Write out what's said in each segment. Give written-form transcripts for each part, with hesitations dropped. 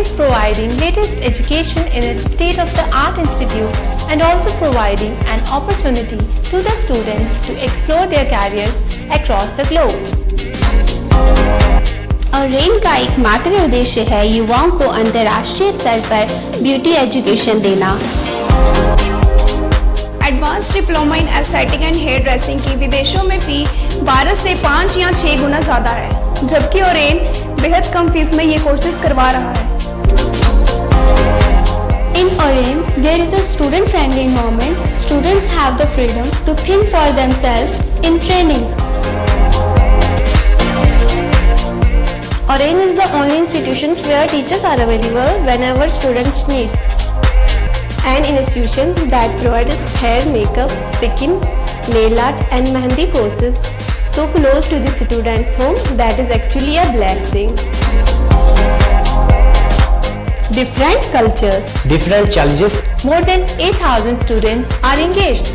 is providing latest education in its state-of-the-art institute and also providing an opportunity to the students to explore their careers across the globe. ऑरेन का एकमात्र उद्देश्य है युवाओं को अंतर्राष्ट्रीय स्तर पर ब्यूटी एजुकेशन देना। Advance diploma in aesthetic and hairdressing की विदेशों में फी 12 से 5 या 6 गुना ज़्यादा है, जबकि ऑरेन बेहद कम फीस में ये कोर्सेज करवा रहा है। In Oren, there is a student-friendly environment. Students have the freedom to think for themselves in training. Oren is the only institution where teachers are available whenever students need. An institution that provides hair, makeup, skin, nail art and mehendi courses so close to the students' home that is actually a blessing. Different cultures, different challenges. More than 8,000 students are engaged.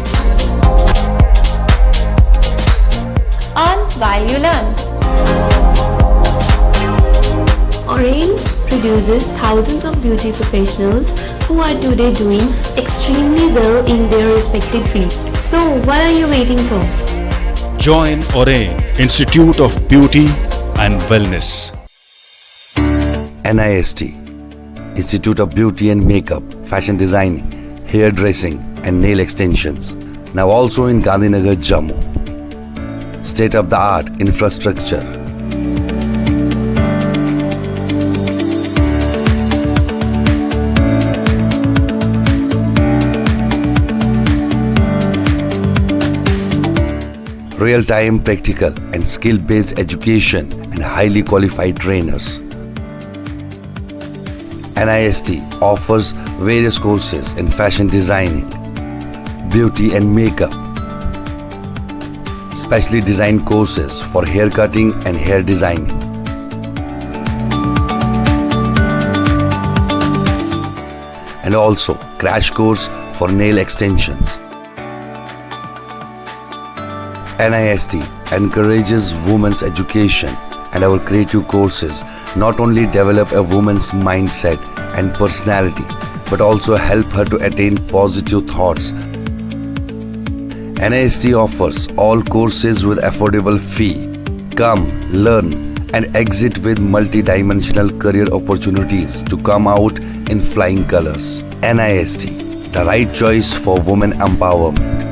Earn while you learn. Oren produces thousands of beauty professionals who are today doing extremely well in their respective field. So what are you waiting for? Join Oren Institute of Beauty and Wellness. NIST Institute of Beauty and Makeup, Fashion Designing, Hair Dressing and Nail Extensions. Now also in Gandhinagar, Jammu. State-of-the-art infrastructure. Real-time practical and skill-based education and highly qualified trainers. NIST offers various courses in fashion designing, beauty and makeup, specially designed courses for hair cutting and hair designing. And also crash course for nail extensions. NIST encourages women's education, and our creative courses not only develop a woman's mindset and personality, but also help her to attain positive thoughts. NIST offers all courses with affordable fee. Come, learn, and exit with multi-dimensional career opportunities to come out in flying colors. NIST, the right choice for women empowerment.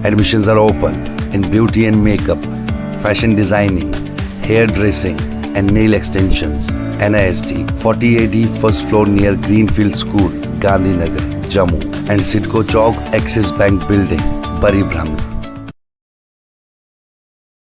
Admissions are open in beauty and makeup, fashion designing, hair dressing and nail extensions. NIST 40AD first floor near Greenfield School, Gandhinagar, Jammu, and Sidco Chowk Axis Bank Building, Bari Brahman.